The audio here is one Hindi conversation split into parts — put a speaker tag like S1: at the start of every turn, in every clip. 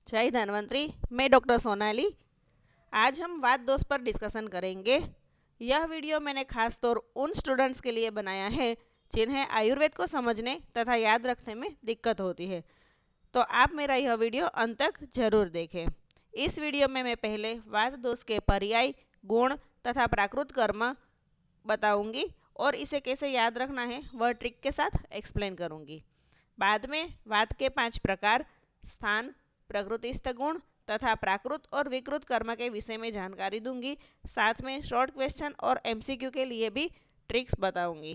S1: जय धन्वंतरी। मैं डॉक्टर सोनाली। आज हम वात दोष पर डिस्कशन करेंगे। यह वीडियो मैंने खास तौर उन स्टूडेंट्स के लिए बनाया है जिन्हें आयुर्वेद को समझने तथा याद रखने में दिक्कत होती है, तो आप मेरा यह वीडियो अंत तक जरूर देखें। इस वीडियो में मैं पहले वात दोष के पर्याय, गुण तथा प्राकृत कर्म बताऊंगी और इसे कैसे याद रखना है वह ट्रिक के साथ एक्सप्लेन करूंगी। बाद में वात के 5 प्रकार, स्थान, प्रकृतिस्थ गुण तथा प्राकृत और विकृत कर्म के विषय में जानकारी दूंगी। साथ में शॉर्ट क्वेश्चन और एमसीक्यू के लिए भी ट्रिक्स बताऊंगी।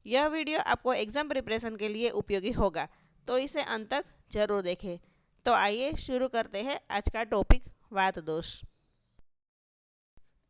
S1: यह वीडियो आपको एग्जाम प्रिपरेशन के लिए उपयोगी होगा, तो इसे अंत तक जरूर देखें। तो आइए शुरू करते हैं आज का टॉपिक, वात दोष।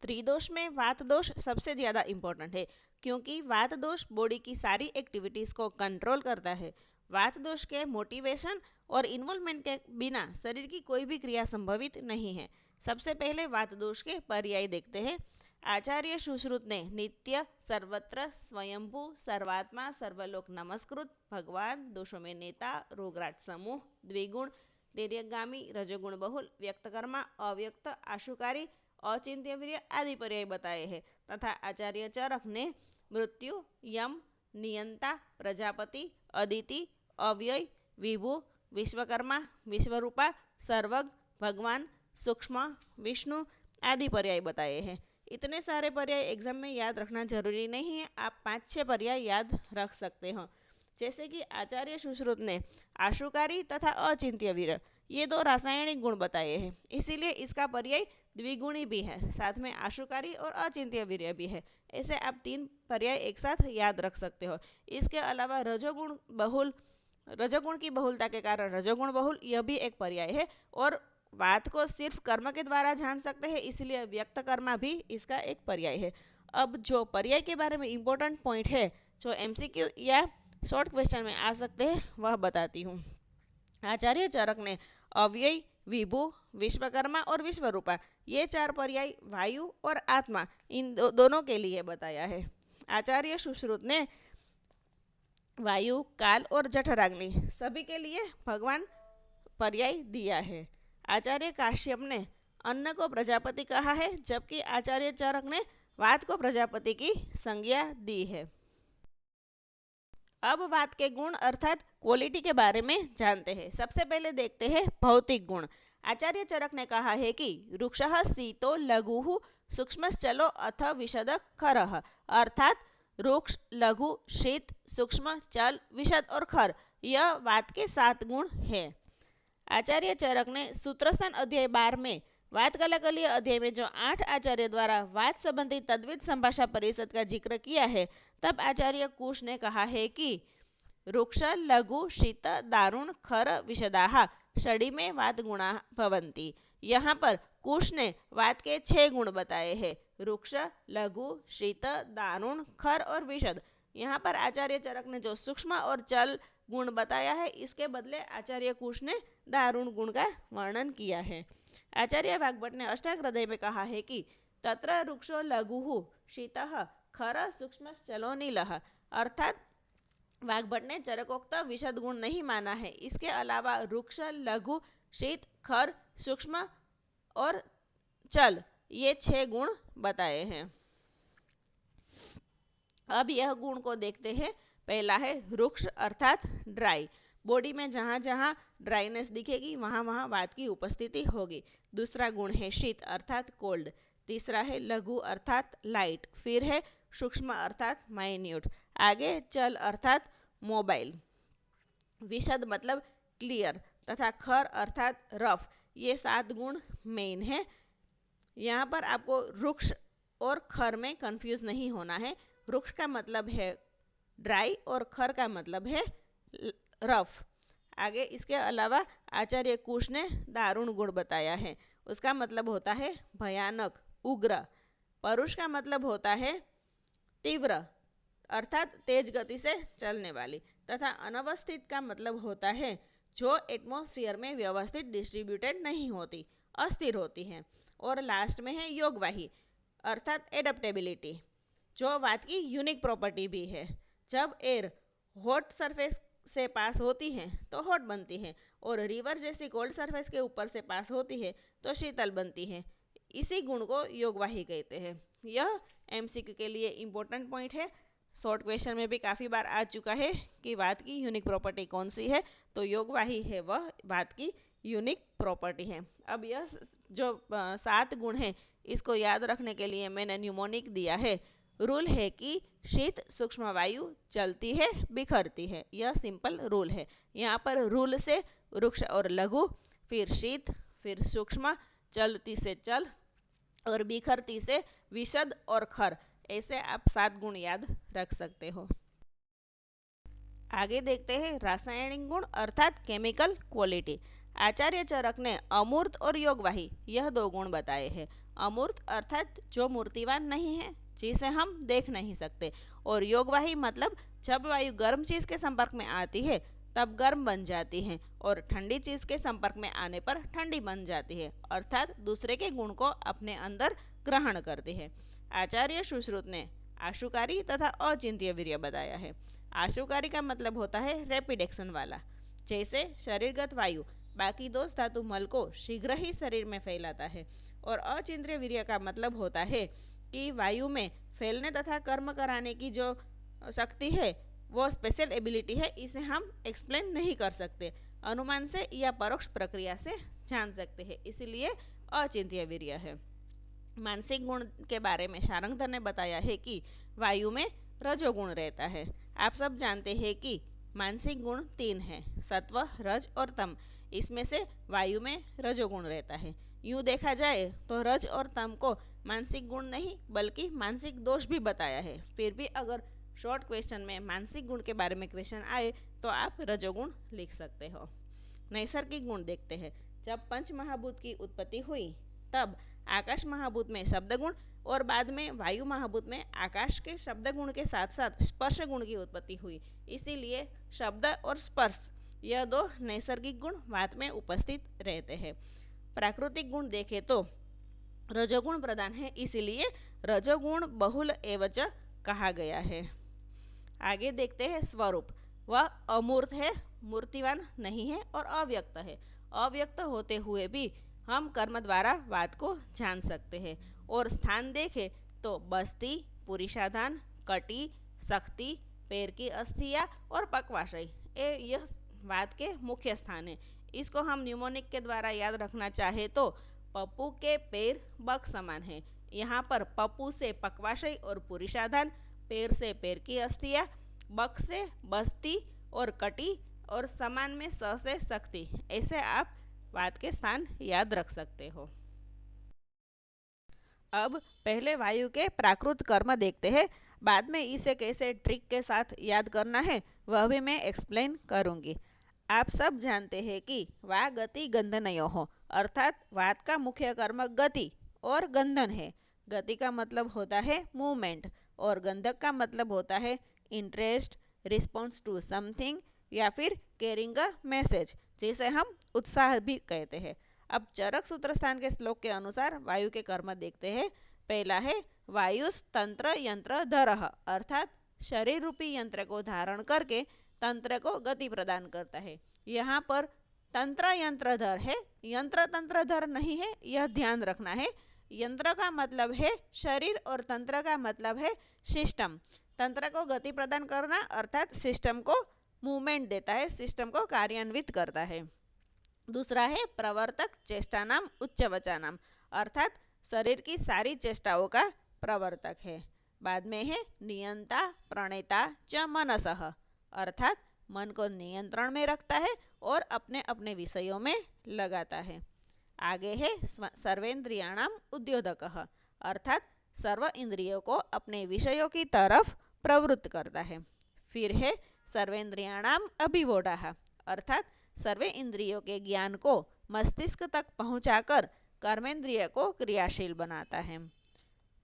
S1: त्रिदोष में वात दोष सबसे ज़्यादा इम्पोर्टेंट है, क्योंकि वात दोष बॉडी की सारी एक्टिविटीज़ को कंट्रोल करता है। वात दोष के मोटिवेशन और इन्वॉल्वमेंट के बिना शरीर की कोई भी क्रिया संभवित नहीं है। सबसे पहले वात दोष के पर्याय देखते हैं। आचार्य सुश्रुत ने नित्य, सर्वत्र, स्वयंभू, सर्वात्मा, सर्वलोक नमस्कृत, भगवान, दोषों में नेता, रोगराट समूह, द्विगुण, दीर्घगामी, रजोगुण बहुल, व्यक्तकर्मा, अव्यक्त, आशुकारी, अचिंत्य वीर्य आदि पर्याय बताए हैं। तथा आचार्य चरक ने मृत्यु, यम, नियंता, प्रजापति, अदिति, अव्यय, विभु, विश्वकर्मा, विश्वरूपा, सर्वज्ञ, भगवान, सूक्ष्म, विष्णु आदि पर्याय बताए हैं। इतने सारे पर्याय एग्जाम में याद रखना जरूरी नहीं है, आप 5-6 पर्याय याद रख सकते हो। जैसे कि आचार्य सुश्रुत ने आशुकारी तथा अचिंत्य वीर ये 2 रासायनिक गुण बताए हैं, इसीलिए इसका पर्याय द्विगुणी भी है, साथ में आशुकारी और अचिंत्य वीर्य भी है। ऐसे आप 3 पर्याय एक साथ याद रख सकते हो। इसके अलावा रजोगुण की बहुलता के कारण रजोगुण बहुल यह भी एक पर्याय है, और बात को सिर्फ कर्म के द्वारा जान सकते हैं, इसलिए व्यक्त कर्मा भी इसका एक पर्याय है। अब जो पर्याय के बारे में इम्पोर्टेंट पॉइंट है जो एमसीक्यू या शॉर्ट क्वेश्चन में आ सकते हैं वह बताती हूँ। आचार्य चरक ने अव्यय, विभु, विश्वकर्मा और विश्वरूपा ये 4 पर्याय वायु और आत्मा इन दोनों के लिए बताया है। आचार्य सुश्रुत ने वायु, काल और जठराग्नि सभी के लिए भगवान पर्याय दिया है। आचार्य काश्यप ने अन्न को प्रजापति कहा है, जबकि आचार्य चरक ने वात को प्रजापति की संज्ञा दी है। अब वात के गुण अर्थात क्वालिटी के बारे में जानते हैं। सबसे पहले देखते हैं भौतिक गुण। आचार्य चरक ने कहा है कि वृक्षः शीतो लघु सूक्ष्मश्चलो अथ विशद खरः, अर्थात वृक्ष, लघु, शीत, सूक्ष्म, चल, विशद और खर यह वात के 7 गुण है। आचार्य चरक ने सूत्रस्थान अध्याय 12 में वात कलाकलीय अध्याय में जो 8 आचार्य द्वारा वात संबंधी तद्वित संभाषा परिषद का जिक्र किया है, तब आचार्य कुश ने कहा है कि वृक्ष, लघु, शीत, दारुण, खर, विशदाः षडी में वात गुणा भवन्ति। यहाँ पर कुश ने वात के 6 गुण बताए हैं, वृक्ष, लघु, शीत, दारुण, खर और विशद। यहाँ पर आचार्य चरक ने जो सूक्ष्म और चल गुण बताया है, इसके बदले आचार्य कुश ने दारुण गुण का वर्णन किया है। आचार्य वाग्भट ने अष्टांग हृदय में कहा है कि तत्र वृक्षो लघु शीतः खर सूक्ष्म चलो नीलः, अर्थात वाग्भट ने चरकोक्त विशद गुण नहीं माना है। इसके अलावा वृक्ष, लघु, शीत, खर, सूक्ष्म और चल ये 6 गुण बताए हैं। अब यह गुण को देखते हैं। पहला है वृक्ष अर्थात ड्राई, बॉडी में जहाँ जहाँ ड्राइनेस दिखेगी वहाँ वहाँ वात की उपस्थिति होगी। दूसरा गुण है शीत अर्थात कोल्ड। तीसरा है लघु अर्थात लाइट। फिर है सूक्ष्म अर्थात माइन्यूट। आगे चल अर्थात मोबाइल। विशद मतलब क्लियर तथा खर अर्थात रफ। ये 7 गुण मेन है। यहाँ पर आपको वृक्ष और खर में कंफ्यूज नहीं होना है। वृक्ष का मतलब है ड्राई और खर का मतलब है रफ। आगे इसके अलावा आचार्य कुश ने दारुण गुण बताया है। उसका मतलब होता है भयानक, उग्र। परुष का मतलब होता है तीव्र अर्थात तेज गति से चलने वाली, तथा अनवस्थित का मतलब होता है जो एटमॉस्फेयर में व्यवस्थित डिस्ट्रीब्यूटेड नहीं होती, अस्थिर होती है। और लास्ट में है योगवाही अर्थात एडेप्टेबिलिटी, जो वात की यूनिक प्रॉपर्टी भी है। जब एयर हॉट सरफेस से पास होती हैं तो हॉट बनती हैं, और रिवर जैसी कोल्ड सरफेस के ऊपर से पास होती है तो शीतल बनती है। इसी गुण को योगवाही कहते हैं। यह एमसीक्यू के लिए इम्पोर्टेंट पॉइंट है। शॉर्ट क्वेश्चन में भी काफ़ी बार आ चुका है कि वात की यूनिक प्रॉपर्टी कौन सी है, तो योगवाही है वह वात की यूनिक प्रॉपर्टी है। अब यह जो 7 गुण हैं इसको याद रखने के लिए मैंने न्यूमोनिक दिया है। रूल है कि शीत सूक्ष्म वायु चलती है बिखरती है, यह सिंपल रूल है। यहाँ पर रूल से वृक्ष और लघु, फिर शीत, फिर सूक्ष्म, चलती से चल और बिखरती से विशद और खर, ऐसे आप 7 गुण याद रख सकते हो। आगे देखते हैं रासायनिक गुण अर्थात केमिकल क्वालिटी। आचार्य चरक ने अमूर्त और योगवाही यह 2 गुण बताए हैं। अमूर्त अर्थात जो मूर्तिवान नहीं है, जिसे हम देख नहीं सकते, और योगवाही मतलब जब वायु गर्म चीज के संपर्क में आती है तब गर्म बन जाती है और ठंडी चीज के संपर्क में आने पर ठंडी बन जाती है, अर्थात दूसरे के गुण को अपने अंदर ग्रहण करती है। आचार्य सुश्रुत ने आशुकारी तथा अचिंत्य वीर्य बताया है। आशुकारी का मतलब होता है रैपिड एक्शन वाला, जैसे शरीरगत वायु बाकी दोष धातु मल को शीघ्र ही शरीर में फैलाता है, और अचिंत्य वीर्य का मतलब होता है कि वायु में फैलने तथा कर्म कराने की जो शक्ति है वो स्पेशल एबिलिटी है, इसे हम एक्सप्लेन नहीं कर सकते, अनुमान से या परोक्ष प्रक्रिया से जान सकते हैं, इसलिए अचिंत्य वीर्य है। मानसिक गुण के बारे में शारंगधर ने बताया है कि वायु में रजोगुण रहता है। आप सब जानते हैं कि मानसिक गुण 3 हैं, सत्व, रज और तम। इसमें से वायु में रजोगुण रहता है। यूँ देखा जाए तो रज और तम को मानसिक गुण नहीं बल्कि मानसिक दोष भी बताया है। फिर भी अगर शॉर्ट क्वेश्चन में मानसिक गुण के बारे में क्वेश्चन आए तो आप रजोगुण लिख सकते हो। नैसर्गिक गुण देखते हैं। जब पंच महाभूत की उत्पत्ति हुई तब आकाश महाभूत में शब्द गुण और बाद में वायु महाभूत में आकाश के शब्द गुण के साथ साथ स्पर्श गुण की उत्पत्ति हुई, इसीलिए शब्द और स्पर्श यह 2 नैसर्गिक गुण वात में उपस्थित रहते हैं। प्राकृतिक गुण देखें तो रजोगुण प्रधान है, इसीलिए रजोगुण बहुल एवच कहा गया है। आगे देखते हैं स्वरूप। वह अमूर्त है, मूर्तिवान नहीं है और अव्यक्त है। अव्यक्त होते हुए भी हम कर्म द्वारा वात को जान सकते हैं। और स्थान देखें तो बस्ती, पुरुषाधान, कटी, शक्ति, पैर की अस्थिया और पक्वाशय, यह वात के मुख्य स्थान है। इसको हम न्यूमोनिक के द्वारा याद रखना चाहे तो पप्पू के पैर बक समान है। यहाँ पर पप्पू से पक्वाशय और पुरुषाधान, पैर से पैर की अस्थिया, बक से बस्ती और कटी, और समान में स से शक्ति, ऐसे आप वात के स्थान याद रख सकते हो। अब पहले वायु के प्राकृत कर्म देखते हैं, बाद में इसे कैसे ट्रिक के साथ याद करना है वह भी मैं एक्सप्लेन करूंगी। आप सब जानते हैं कि वा गति गंधनयोः, अर्थात वात का मुख्य कर्म गति और गंधन है। गति का मतलब होता है मूवमेंट और गंधक का मतलब होता है इंटरेस्ट, रिस्पॉन्स टू समथिंग या फिर कैरिंग अ मैसेज, जिसे हम उत्साह भी कहते हैं। अब चरक सूत्र स्थान के श्लोक के अनुसार वायु के कर्म देखते हैं। पहला है वायुस तंत्र यंत्र धरः, अर्थात शरीर रूपी यंत्र को धारण करके तंत्र को गति प्रदान करता है। यहाँ पर तंत्र यंत्रधर है, यंत्र तंत्रधर नहीं है, यह ध्यान रखना है। यंत्र का मतलब है शरीर और तंत्र का मतलब है सिस्टम। तंत्र को गति प्रदान करना अर्थात सिस्टम को मूवमेंट देता है, सिस्टम को कार्यान्वित करता है। दूसरा है प्रवर्तक चेष्टानाम उच्चवचानाम, अर्थात शरीर की सारी चेष्टाओं का प्रवर्तक है। बाद में है नियंता प्रणेता च मनसः, अर्थात मन को नियंत्रण में रखता है और अपने अपने विषयों में लगाता है। आगे है सर्वेंद्रियाणाम उद्योतकः, अर्थात सर्व इंद्रियों को अपने विषयों की तरफ प्रवृत्त करता है। फिर है सर्वेंद्रियाणाम अभिवोढः, अर्थात सर्वे इंद्रियों के ज्ञान को मस्तिष्क तक पहुंचाकर कर्मेंद्रिय को क्रियाशील बनाता है।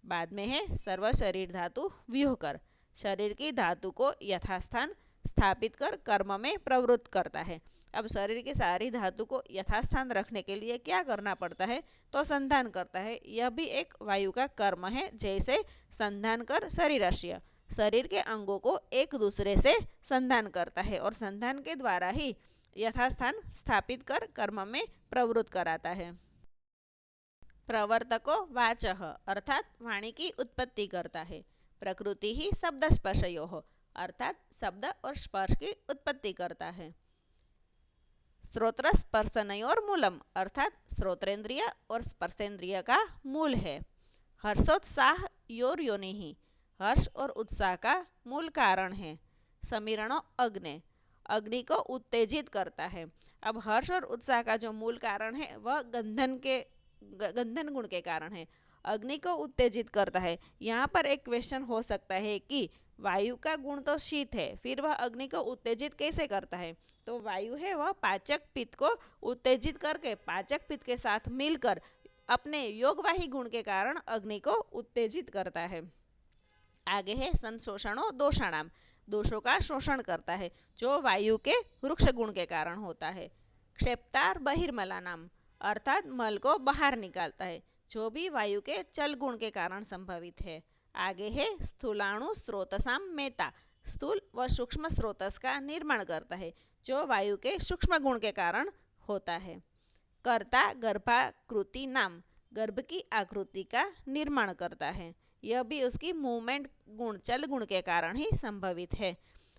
S1: बाद में है सर्व शरीर धातु व्यूहकर, शरीर की धातु को यथास्थान स्थापित कर कर्म में प्रवृत्त करता है। अब शरीर की सारी धातु को यथास्थान रखने के लिए क्या करना पड़ता है, तो संधान करता है। यह भी एक वायु का कर्म है, जैसे संधान कर शरीरस्य, शरीर के अंगों को एक दूसरे से संधान करता है और संधान के द्वारा ही यथास्थान स्थापित कर कर्म में प्रवृत्त कराता है। प्रवर्तको वाचः अर्थात वाणी की उत्पत्ति करता है। प्रकृति ही शब्द स्पर्शयोः अर्थात शब्द और स्पर्श की उत्पत्ति करता है। श्रोत्र स्पर्शनयोर मूलम अर्थात श्रोत्रेंद्रिय और स्पर्शेंद्रिय का मूल है। हर्षोत्साह योर योनि ही हर्ष और उत्साह का मूल कारण है। समीरणो अग्नि अग्नि को उत्तेजित करता है। अब हर्ष और उत्साह का जो मूल कारण है वह गंधन गुण के कारण है। अग्नि को उत्तेजित करता है। यहाँ पर एक क्वेश्चन हो सकता है कि वायु का गुण तो शीत है, फिर वह अग्नि को उत्तेजित कैसे करता है? तो वायु है वह पाचक पित्त को उत्तेजित करके पाचक पित्त के साथ मिलकर अपने योगवाही गुण के कारण अग्नि को उत्तेजित करता है। आगे है संशोषणो दोषाणाम दोषों का शोषण करता है जो वायु के वृक्ष गुण के कारण होता है। क्षेप्तार बहिर्मला नाम अर्थात मल को बाहर निकालता है जो भी वायु के चल गुण के कारण संभवित है। आगे है स्थूलाणु स्रोतसाम मेता स्थूल व सूक्ष्म स्रोतस का निर्माण करता है जो वायु के सूक्ष्म गुण के कारण होता है। कर्ता गर्भाकृति नाम गर्भ की आकृति का निर्माण करता है। यह भी उसकी मूवमेंट गुण चल गुण के कारण ही संभवित है।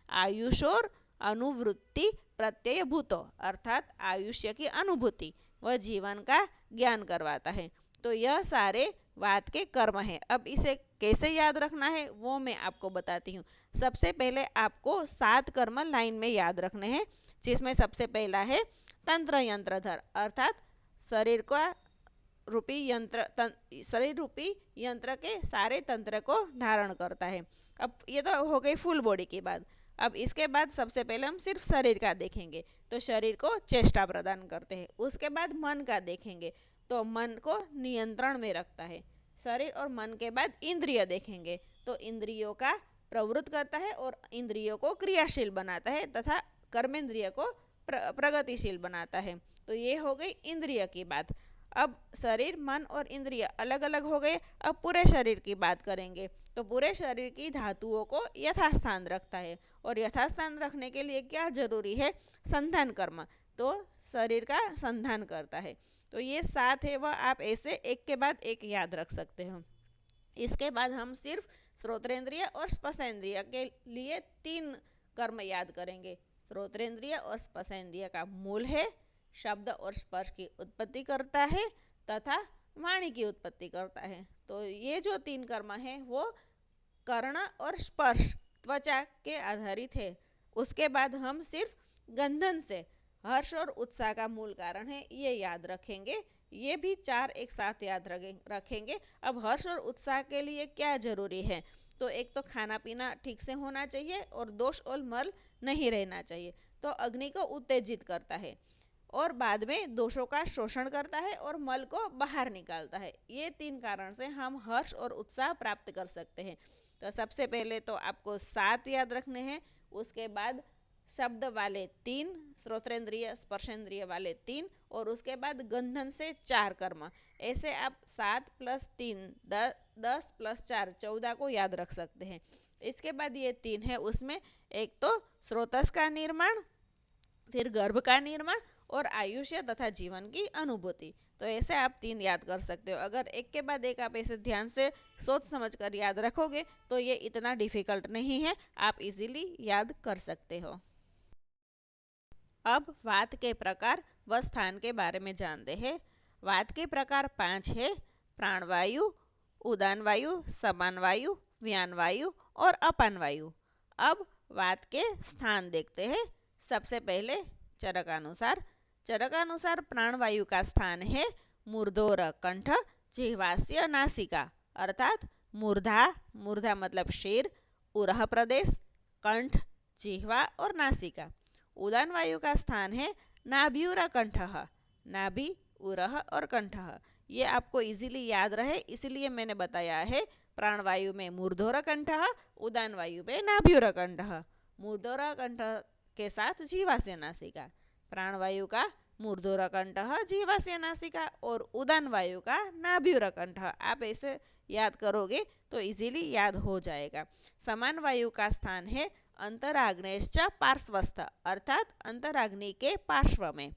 S1: आयुषोर अनुवृत्ति प्रत्यय भूतो अर्थात आयुष्य की अनुभूति वह जीवन का ज्ञान करवाता है। तो यह सारे वात के कर्म है। अब इसे कैसे याद रखना है वो मैं आपको बताती हूँ। सबसे पहले आपको 7 कर्म लाइन में याद रखने हैं जिसमें सबसे पहला है तंत्र यंत्रधर अर्थात शरीर का रूपी यंत्र शरीर रूपी यंत्र के सारे तंत्र को धारण करता है। अब ये तो हो गई फुल बॉडी की बात। अब इसके बाद सबसे पहले हम सिर्फ शरीर का देखेंगे तो शरीर को चेष्टा प्रदान करते हैं। उसके बाद मन का देखेंगे तो मन को नियंत्रण में रखता है। शरीर और मन के बाद इंद्रिय देखेंगे तो इंद्रियों का प्रवृत्त करता है और इंद्रियों को क्रियाशील बनाता है तथा कर्मेंद्रिय को प्रगतिशील बनाता है। तो ये हो गई इंद्रिय की बात। अब शरीर मन और इंद्रिय अलग अलग हो गए। अब पूरे शरीर की बात करेंगे तो पूरे शरीर की धातुओं को यथास्थान रखता है और यथास्थान रखने के लिए क्या जरूरी है? संधान कर्म। तो शरीर का संधान करता है। तो ये 7 है वह आप ऐसे एक के बाद एक याद रख सकते हो। इसके बाद हम सिर्फ श्रोत्रेंद्रिय और स्पर्शेंद्रिय के लिए 3 कर्म याद करेंगे। श्रोत्रेंद्रिय और स्पर्शेंद्रिय का मूल है शब्द और स्पर्श की उत्पत्ति करता है तथा वाणी की उत्पत्ति करता है। तो ये जो 3 कर्म है वो कर्ण और स्पर्श त्वचा के आधारित है। उसके बाद हम सिर्फ गंधन से हर्ष और उत्साह का मूल कारण है ये याद रखेंगे। ये भी 4 एक साथ याद रखेंगे। अब हर्ष और उत्साह के लिए क्या जरूरी है? तो एक तो खाना पीना ठीक से होना चाहिए और दोष और मल नहीं रहना चाहिए। तो अग्नि को उत्तेजित करता है और बाद में दोषों का शोषण करता है और मल को बाहर निकालता है। ये 3 कारण से हम हर्ष और उत्साह प्राप्त कर सकते हैं। तो सबसे पहले तो आपको 7 याद रखने हैं। उसके बाद शब्द वाले 3, श्रोत्रेंद्रिय स्पर्शेंद्रिय वाले 3 और उसके बाद गंधन से 4 कर्म। ऐसे आप 7 + 3 10 + 4 14 को याद रख सकते हैं। इसके बाद ये 3 है उसमें एक तो स्रोतस का निर्माण, फिर गर्भ का निर्माण और आयुष्य तथा जीवन की अनुभूति। तो ऐसे आप 3 याद कर सकते हो। अगर एक के बाद एक आप ऐसे ध्यान से सोच समझ कर याद रखोगे तो ये इतना डिफिकल्ट नहीं है, आप इजीली याद कर सकते हो। अब वात के प्रकार व स्थान के बारे में जानते हैं। वात के प्रकार 5 है। प्राणवायु, उदान वायु, समान वायु, व्यान वायु और अपान वायु। अब वात के स्थान देखते हैं। सबसे पहले चरकानुसार प्राणवायु का स्थान है मूर्धोर कंठ, जिह्वास्य नासिका अर्थात मूर्धा मतलब शीर, उरह प्रदेश, कंठ, जिह्वा और नासिका। उदान वायु का स्थान है नाभ्युर कंठ, नाभि, उरह और कंठ। ये आपको इजीली याद रहे इसलिए मैंने बताया है। प्राणवायु में मूर्धोर कंठ, उदान वायु में नाभ्युर कंठ। मूर्धोर कंठ के साथ जीवास्य नासिका। प्राणवायु का मूर्धोरकंठः जीवस्य नासिका और उदान वायु का नाभ्युरकंठ। आप ऐसे याद करोगे तो इजीली याद हो जाएगा। समान वायु का स्थान है अंतराग्नेश्च पार्श्वस्थ अर्थात अंतराग्नि के पार्श्व में।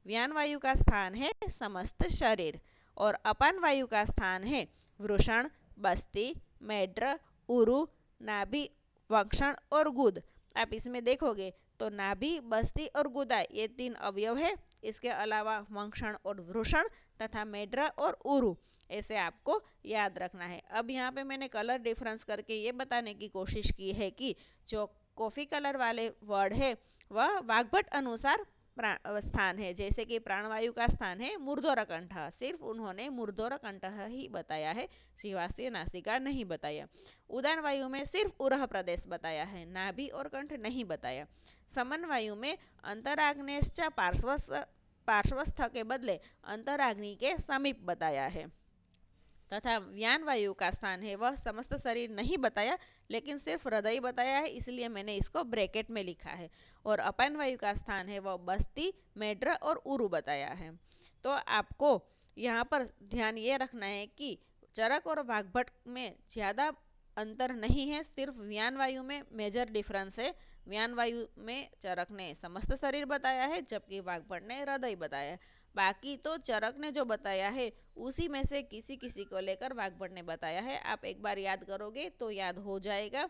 S1: व्यान वायु का स्थान है समस्त शरीर और अपान वायु का स्थान है वृषण, बस्ती, मेढ्र, उरु, नाभि, वक्षण और गुद। आप इसमें देखोगे तो नाभि, बस्ती और गुदा ये 3 अवयव है। इसके अलावा वक्षण और वृषण तथा मेढ्र और उरु ऐसे आपको याद रखना है। अब यहाँ पे मैंने कलर डिफरेंस करके ये बताने की कोशिश की है कि जो कॉफ़ी कलर वाले वर्ड है वह वाग्भट अनुसार स्थान है। जैसे कि प्राणवायु का स्थान है मूर्धोरकंठ, सिर्फ उन्होंने मूर्धोरकंठ ही बताया है, जीवाश्य नासिका नहीं बताया। उदान वायु में सिर्फ उरह प्रदेश बताया है, नाभि और कंठ नहीं बताया। समन वायु में अंतराग्नेश्च पार्श्वस्थ के बदले अंतराग्नि के समीप बताया है। तथा व्यान वायु का स्थान है वह समस्त शरीर नहीं बताया, लेकिन सिर्फ हृदय बताया है, इसलिए मैंने इसको ब्रैकेट में लिखा है। और अपान वायु का स्थान है वह बस्ती, मेढ्र और उरु बताया है। तो आपको यहाँ पर ध्यान ये रखना है कि चरक और वाग्भट में ज़्यादा अंतर नहीं है, सिर्फ व्यान वायु में मेजर डिफरेंस है। व्यान वायु में चरक ने समस्त शरीर बताया है जबकि वाग्भट ने हृदय बताया है। बाकी तो चरक ने जो बताया है उसी में से किसी किसी को लेकर वाग्भट ने बताया है। आप एक बार याद करोगे तो याद हो जाएगा।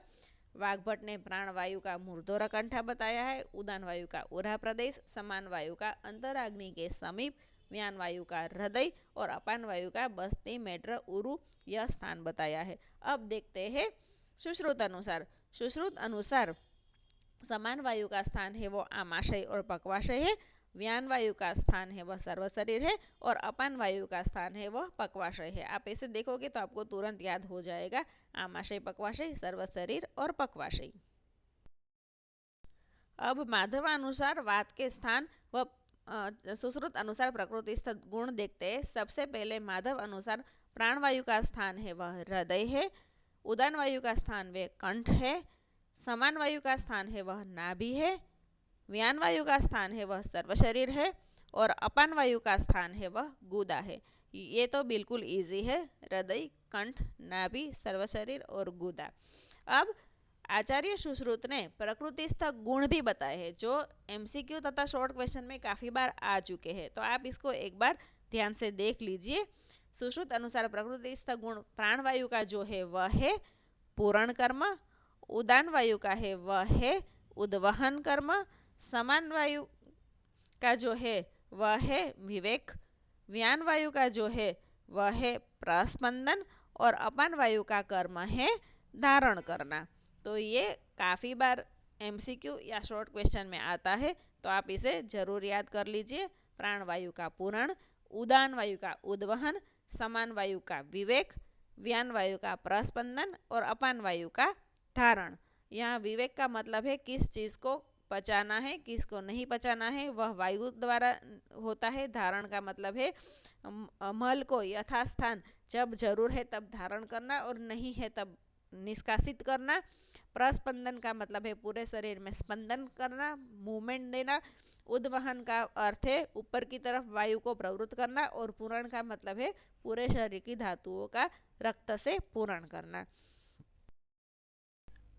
S1: वाग्भट ने प्राण वायु का मूर्धोरकंठा बताया है, उदान वायु का उरह प्रदेश, समान वायु का अंतराग्नि के समीप, व्यान वायु का हृदय और अपान वायु का बस्ती, मेढ्र, उरु यह स्थान बताया है। अब देखते हैं सुश्रुत अनुसार। सुश्रुत अनुसार समान वायु का स्थान है वो आमाशय और पक्वाशय है, व्यान वायु का स्थान है वह सर्व शरीर है और अपान वायु का स्थान है वह पक्वाशय है। आप ऐसे देखोगे तो आपको तुरंत याद हो जाएगा आमाशय, पक्वाशय, सर्व शरीर और पक्वाशय। अब माधवानुसार वात के स्थान व सुश्रुत अनुसार प्रकृतिस्थ गुण देखते हैं। सबसे पहले माधव अनुसार प्राणवायु का स्थान है वह हृदय है, उदान वायु का स्थान वह कंठ है, समान वायु का स्थान है वह नाभि है, व्यान वायु का स्थान है वह सर्व शरीर है और अपान वायु का स्थान है वह गुदा है। ये तो बिल्कुल इजी है, हृदय, कंठ, नाभि, सर्व शरीर और गुदा। अब आचार्य सुश्रुत ने प्रकृतिस्थ गुण भी बताए हैं जो एमसीक्यू तथा शॉर्ट क्वेश्चन में काफ़ी बार आ चुके हैं, तो आप इसको एक बार ध्यान से देख लीजिए। सुश्रुत अनुसार प्रकृतिस्थ गुण प्राणवायु का जो है वह है पूर्ण कर्म, उदान वायु का है वह है उद्वहन कर्म, समान वायु का जो है वह है विवेक, व्यान वायु का जो है वह है प्रस्पंदन और अपान वायु का कर्म है धारण करना। तो ये काफ़ी बार एमसीक्यू या शॉर्ट क्वेश्चन में आता है, तो आप इसे जरूर याद कर लीजिए। प्राण वायु का पूरण, उदान वायु का उद्वहन, समान वायु का विवेक, व्यान वायु का प्रस्पंदन और अपान वायु का धारण। यहाँ विवेक का मतलब है किस चीज़ को पचाना है, किसको नहीं पचाना है, वह वायु द्वारा होता है। धारण का मतलब है मल को यथास्थान जब जरूर है तब धारण करना और नहीं है तब निष्कासित करना। प्रस्पंदन का मतलब है पूरे शरीर में स्पंदन करना, मूवमेंट देना। उद्वहन का अर्थ है ऊपर की तरफ वायु को प्रवृत्त करना और पूरण का मतलब है पूरे शरीर की धातुओं का रक्त से पूरण करना।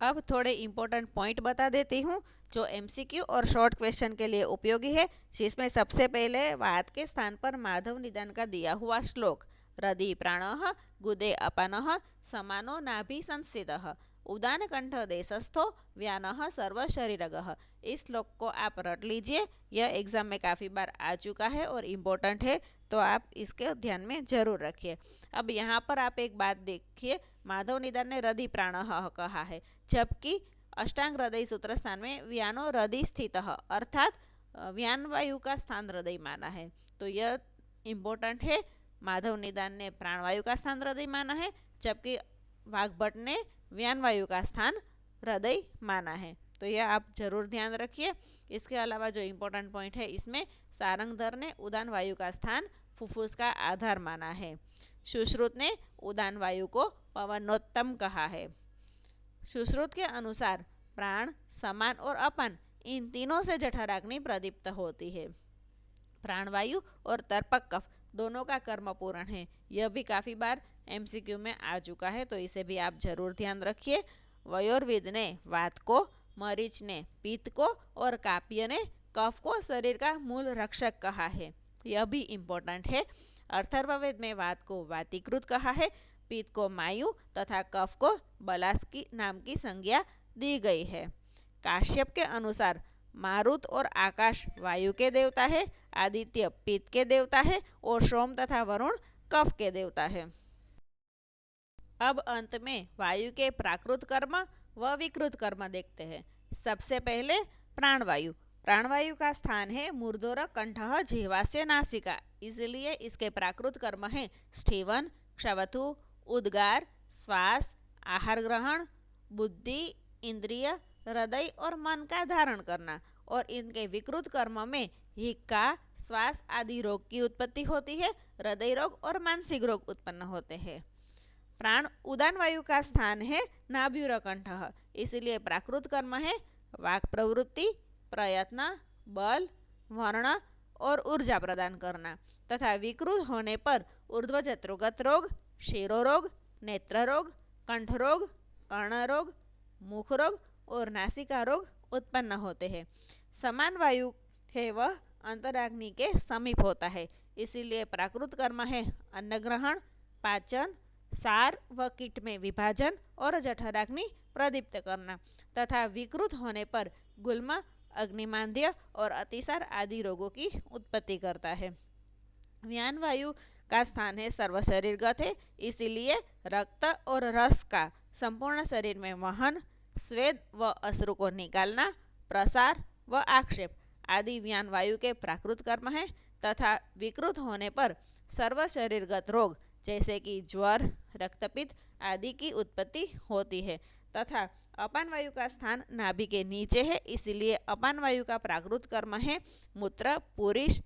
S1: अब थोड़े इम्पोर्टेंट पॉइंट बता देती हूँ जो एमसीक्यू और शॉर्ट क्वेश्चन के लिए उपयोगी है, जिसमें सबसे पहले वात के स्थान पर माधव निदान का दिया हुआ श्लोक, हृदि प्राणः गुदे अपानः समानो नाभि संस्थितः उदान कंठ देशस्थो व्यानः सर्व शरीरगः। इस श्लोक को आप रट लीजिए, यह एग्जाम में काफ़ी बार आ चुका है और इम्पोर्टेंट है, तो आप इसके ध्यान में जरूर रखिए। अब यहाँ पर आप एक बात देखिए, माधव निदान ने हृदि प्राणः कहा है, जबकि अष्टांग हृदय सूत्र स्थान में व्यानो हृदय स्थित अर्थात व्यान वायु का स्थान हृदय माना है। तो यह इम्पोर्टेंट है, माधव निदान ने प्राणवायु का स्थान हृदय माना है जबकि वाग्भट ने व्यान वायु का स्थान हृदय माना है। तो यह आप जरूर ध्यान रखिए। इसके अलावा जो इम्पोर्टेंट पॉइंट है, इसमें सारंगधर ने उदान वायु का स्थान फुफ्फुस का आधार माना है। सुश्रुत ने उदान वायु को पवनोत्तम कहा है। सुश्रुत के अनुसार प्राण, समान और अपान इन तीनों से जठराग्नि प्रदीप्त होती है। प्राणवायु और तर्पक कफ दोनों का कर्म पूर्ण है। यह भी काफ़ी बार एमसीक्यू में आ चुका है, तो इसे भी आप जरूर ध्यान रखिए। वयोर्विद ने वात को, मरीच ने पित्त को और काप्य ने कफ को शरीर का मूल रक्षक कहा है। यह भी इम्पोर्टेंट है। अथर्ववेद में वात को वातिकृत कहा है, पित्त को मायु तथा कफ को बलास्की नाम की संज्ञा दी गई है। काश्यप के अनुसार मारुत और आकाश वायु के देवता है, आदित्य पित्त के देवता है और सोम तथा वरुण कफ के देवता है। अब अंत में वायु के प्राकृत कर्म व विकृत कर्म देखते हैं। सबसे पहले प्राणवायु। प्राणवायु का स्थान है मूर्धोर कंठः जिह्वास्य नासिका, इसलिए इसके प्राकृत कर्म हैं स्ठीवन, क्षवथु, उद्गार, श्वास, आहार ग्रहण, बुद्धि, इंद्रिय, हृदय और मन का धारण करना। और इनके विकृत कर्म में हिक्का, श्वास आदि रोग की उत्पत्ति होती है, हृदय रोग और मानसिक रोग उत्पन्न होते हैं। प्राण उदान वायु का स्थान है नाभ्युरकंठः, इसलिए प्राकृत कर्म है वाक् प्रवृत्ति, प्रयत्न, बल, वर्ण और ऊर्जा प्रदान करना। तथा विकृत होने पर ऊर्ध्वजत्रुगत रोग, शिरोरोग, नेत्र रोग, कंठ रोग, कर्ण रोग, मुख रोग और नासिका रोग उत्पन्न होते हैं। समान वायु है वह अंतराग्नि के समीप होता है, इसीलिए प्राकृत कर्म है अन्न ग्रहण, पाचन, सार व कीट में विभाजन और जठराग्नि प्रदीप्त करना। तथा विकृत होने पर गुल्म, अग्निमांद्य और अतिसार आदि रोगों की उत्पत्ति करता है। व्यान वायु का स्थान है सर्व शरीरगत है, इसीलिए रक्त और रस का संपूर्ण शरीर में वहन, स्वेद व अश्रु को निकालना, प्रसार व आक्षेप आदि व्यान वायु के प्राकृत कर्म है। तथा विकृत होने पर सर्व शरीरगत रोग जैसे कि ज्वर, रक्तपित्त आदि की उत्पत्ति होती है। तथा अपान वायु का स्थान नाभि के नीचे है, इसलिए अपान वायु का प्राकृत कर्म है मूत्र, पुरुष,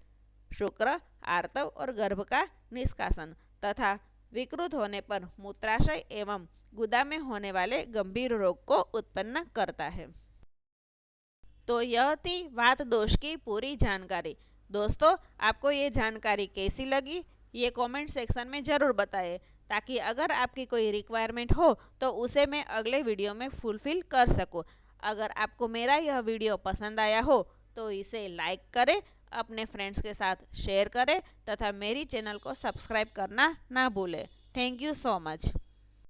S1: शुक्र, आर्तव और गर्भ का निष्कासन। तथा विकृत होने पर मूत्राशय एवं गुदा में होने वाले गंभीर रोग को उत्पन्न करता है। तो यह थी वात दोष की पूरी जानकारी। दोस्तों, आपको ये जानकारी कैसी लगी ये कमेंट सेक्शन में ज़रूर बताएं, ताकि अगर आपकी कोई रिक्वायरमेंट हो तो उसे मैं अगले वीडियो में फुलफ़िल कर सकूं। अगर आपको मेरा यह वीडियो पसंद आया हो तो इसे लाइक करें, अपने फ्रेंड्स के साथ शेयर करें तथा मेरी चैनल को सब्सक्राइब करना ना भूलें। Thank you so much.